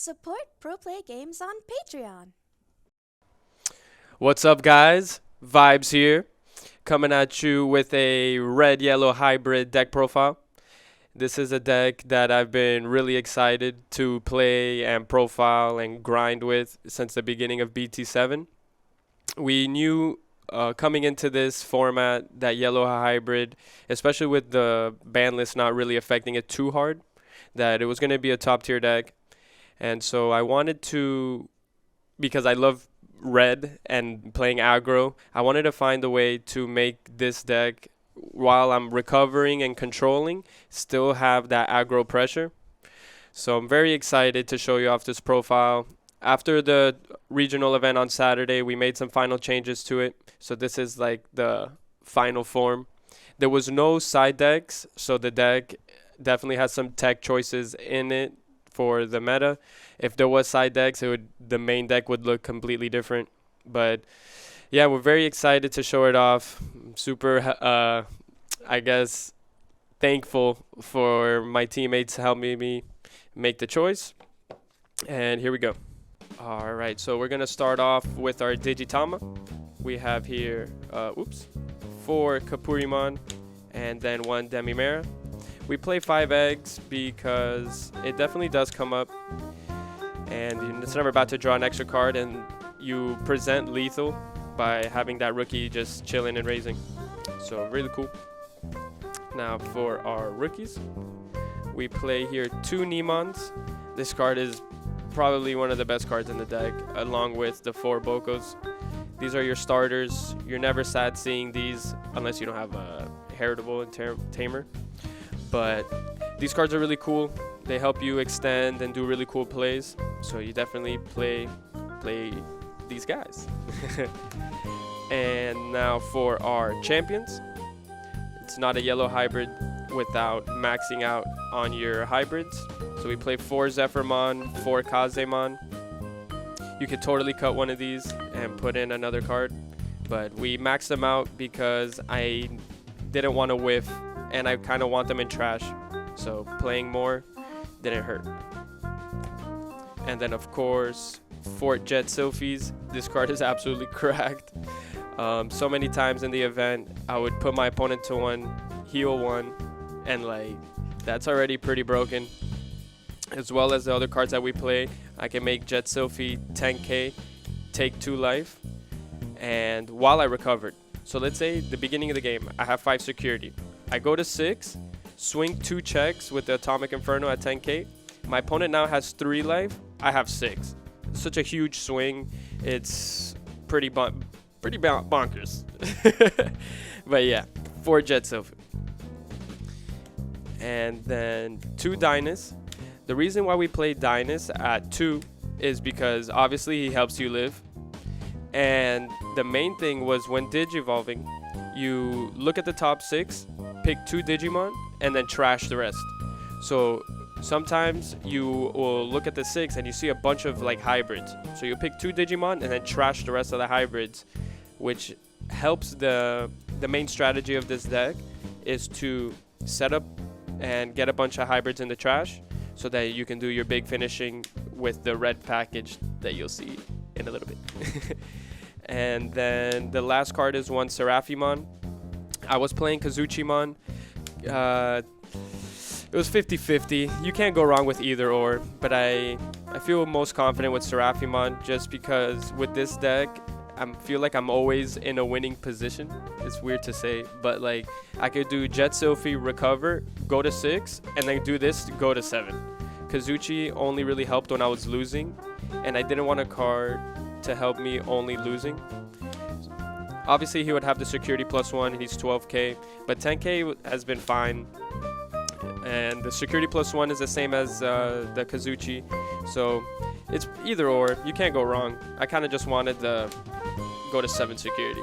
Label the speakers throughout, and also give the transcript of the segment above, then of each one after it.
Speaker 1: Support Pro Play Games on Patreon.
Speaker 2: What's up, guys? Vibes here, coming at you with a red-yellow hybrid deck profile. This is a deck that I've been really excited to play and profile and grind with since the beginning of BT7. We knew coming into this format that yellow hybrid, especially with the ban list not really affecting it too hard, that it was going to be a top tier deck. And so I wanted to, because I love red and playing aggro, I wanted to find a way to make this deck, while I'm recovering and controlling, still have that aggro pressure. So I'm very excited to show you off this profile. After the regional event on Saturday, we made some final changes to it. So this is like the final form. There was no side decks, so the deck definitely has some tech choices in it for the meta. If there was side decks, the main deck would look completely different. But yeah, we're very excited to show it off. Super, I guess, thankful for my teammates helping me make the choice. And here we go. All right, so we're gonna start off with our Digitama. We have here, 4 Kapurimon and then 1 Demimera. We play 5 eggs because it definitely does come up, and it's never about to draw an extra card, and you present lethal by having that rookie just chilling and raising. So really cool. Now for our rookies, we play here 2 Nemons. This card is probably one of the best cards in the deck, along with the 4 Bokos. These are your starters. You're never sad seeing these unless you don't have a heritable and tamer. But these cards are really cool. They help you extend and do really cool plays. So you definitely play these guys. And now for our champions. It's not a yellow hybrid without maxing out on your hybrids. So we play 4 Seraphimon, 4 Kazemon. You could totally cut one of these and put in another card. But we maxed them out because I didn't want to whiff, and I kind of want them in trash, so playing more didn't hurt. And then of course, Fort Jet Selfies. This card is absolutely cracked. So many times in the event, I would put my opponent to 1, heal 1, and like that's already pretty broken. As well as the other cards that we play, I can make Jet Selfie 10k, take 2 life, and while I recovered. So let's say the beginning of the game, I have 5 security. I go to 6, swing 2 checks with the Atomic Inferno at 10k. My opponent now has 3 life. I have 6. Such a huge swing. It's pretty bonkers. But yeah, 4 Jet Selfie. And then 2 Dinos. The reason why we play Dinos at 2 is because obviously he helps you live. And the main thing was when Digivolving, you look at the top 6, pick 2 Digimon, and then trash the rest. So sometimes you will look at the 6 and you see a bunch of like hybrids. So you pick 2 Digimon and then trash the rest of the hybrids, which helps the main strategy of this deck is to set up and get a bunch of hybrids in the trash so that you can do your big finishing with the red package that you'll see in a little bit. And then the last card is 1 Seraphimon. I was playing Kazuchimon. It was 50-50. You can't go wrong with either or, but I feel most confident with Seraphimon just because with this deck, I feel like I'm always in a winning position. It's weird to say, but like I could do Jet Selfie, recover, go to 6, and then do this, go to 7. Kazuchi only really helped when I was losing, and I didn't want a card to help me only losing. Obviously he would have the security +1 and he's 12k, but 10k has been fine, and the security +1 is the same as the Kazuchi, so it's either or. You can't go wrong. I kind of just wanted the go to 7 security.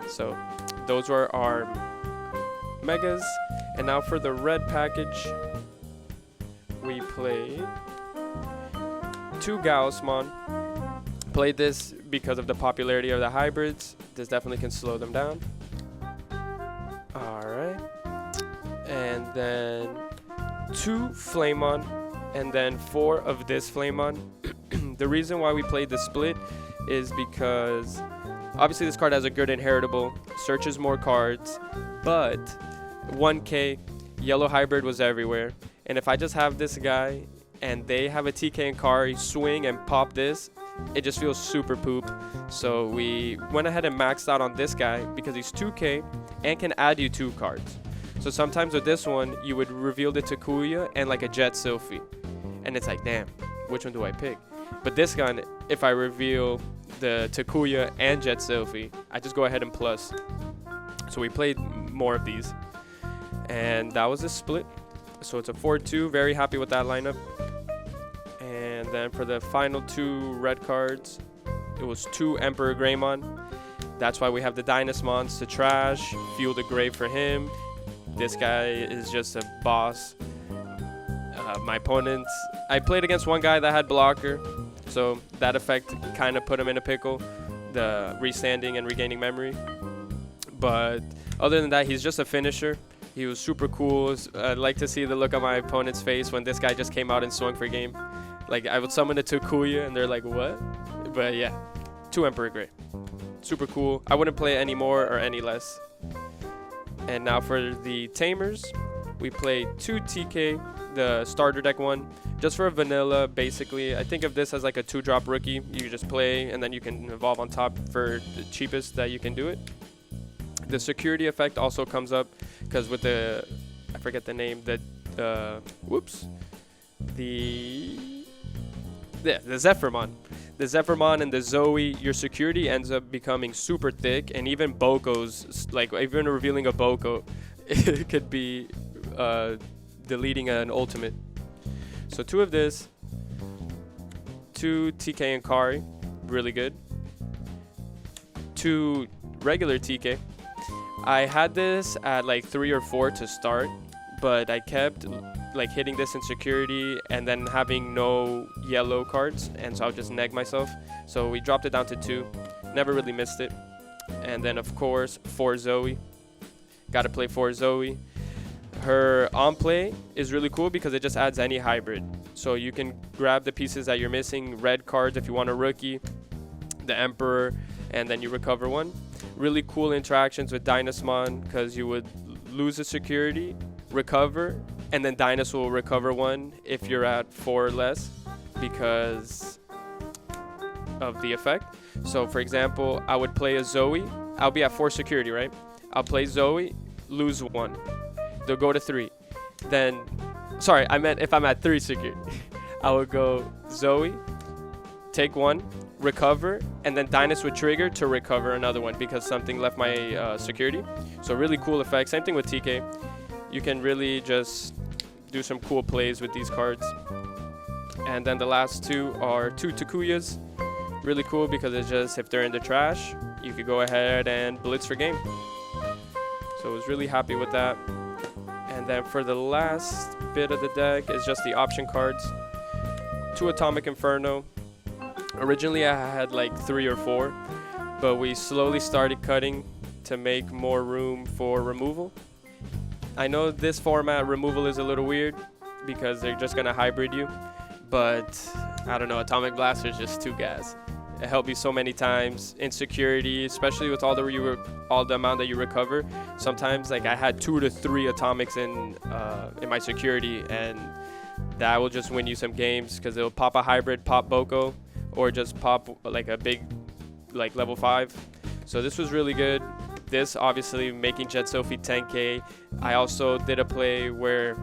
Speaker 2: So those were our megas, and now for the red package we played 2 Gaussmon. Played this because of the popularity of the hybrids. This definitely can slow them down. Alright. And then 2 Flamon and then 4 of this Flamon. The reason why we played the split is because obviously this card has a good inheritable, searches more cards, but 1k yellow hybrid was everywhere. And if I just have this guy and they have a TK and Kari swing and pop this, it just feels super poop. So we went ahead and maxed out on this guy because he's 2k and can add you 2 cards. So sometimes with this one, you would reveal the Tokuya and like a Jet Selfie. And it's like, damn, which one do I pick? But this gun, if I reveal the Tokuya and Jet Selfie, I just go ahead and plus. So we played more of these. And that was a split. So it's a 4-2. Very happy with that lineup. And then for the final 2 red cards, it was 2 Emperor Greymon. That's why we have the Dinosmons to trash, fuel the grave for him. This guy is just a boss. My opponents, I played against one guy that had blocker, so that effect kind of put him in a pickle, the restanding and regaining memory. But other than that, he's just a finisher. He was super cool. I'd like to see the look on my opponent's face when this guy just came out and swung for game. Like, I would summon a Tokuya and they're like, what? But yeah, 2 Emperor Grey. Super cool. I wouldn't play any more or any less. And now for the Tamers, we played 2 TK, the starter deck one, just for a vanilla, basically. I think of this as like a 2-drop rookie. You just play and then you can evolve on top for the cheapest that you can do it. The security effect also comes up because with the, I forget the name, the Seraphimon. The Seraphimon and the Zoe, your security ends up becoming super thick, and even Boko's, like even revealing a Boko, it could be deleting an ultimate. So 2 of this, 2 TK and Kari, really good. 2 regular TK. I had this at like 3 or 4 to start, but I kept like hitting this in security and then having no yellow cards, and so I'll just neg myself. So we dropped it down to 2. Never really missed it. And then of course 4 Zoe. Gotta play 4 Zoe. Her on play is really cool because it just adds any hybrid. So you can grab the pieces that you're missing, red cards if you want a rookie, the Emperor, and then you recover 1. Really cool interactions with Dinosmon because you would lose a security, recover, and then Dinos will recover 1 if you're at 4 or less because of the effect. So for example, I would play a Zoe. I'll be at 4 security, right? I'll play Zoe, lose 1. They'll go to 3. Then, sorry, I meant if I'm at 3 security. I would go Zoe, take 1, recover, and then Dinos would trigger to recover another 1 because something left my security. So really cool effect. Same thing with TK. You can really just do some cool plays with these cards. And then the last 2 are 2 Tokuyas. Really cool because it's just, if they're in the trash, you could go ahead and blitz for game. So I was really happy with that. And then for the last bit of the deck is just the option cards. 2 Atomic Inferno. Originally I had like 3 or 4, but we slowly started cutting to make more room for removal. I know this format removal is a little weird because they're just gonna hybrid you, but I don't know, Atomic Blaster is just too gas. It helped me so many times in security, especially with all the amount that you recover. Sometimes like I had 2 to 3 atomics in my security, and that will just win you some games because it'll pop a hybrid, pop Boko, or just pop like a big like level 5. So this was really good. This obviously making Jet Selfie 10k. I also did a play where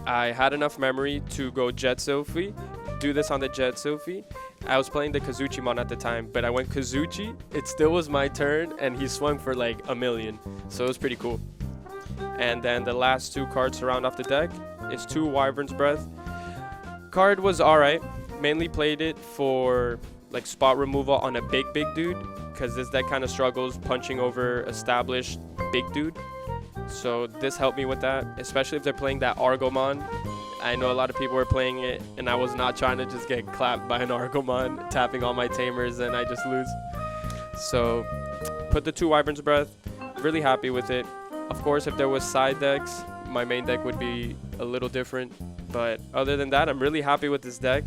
Speaker 2: I had enough memory to go Jet Selfie, do this on the Jet Selfie. I was playing the Kazuchimon at the time, but I went Kazuchi. It still was my turn, and he swung for like a million. So it was pretty cool. And then the last 2 cards to round off the deck is 2 Wyvern's Breath. Card was alright. Mainly played it for like spot removal on a big dude, because this deck kind of struggles punching over established big dude. So this helped me with that, especially if they're playing that Argomon. I know a lot of people were playing it, and I was not trying to just get clapped by an Argomon, tapping all my Tamers, and I just lose. So put the 2 Wyvern's Breath, really happy with it. Of course, if there was side decks, my main deck would be a little different. But other than that, I'm really happy with this deck.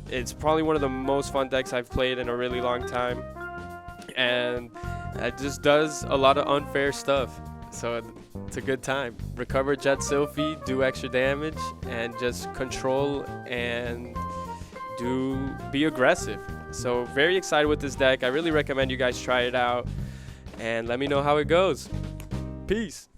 Speaker 2: It's probably one of the most fun decks I've played in a really long time. And it just does a lot of unfair stuff. So it's a good time. Recover Jet Selfie, do extra damage, and just control and be aggressive. So very excited with this deck. I really recommend you guys try it out. And let me know how it goes. Peace.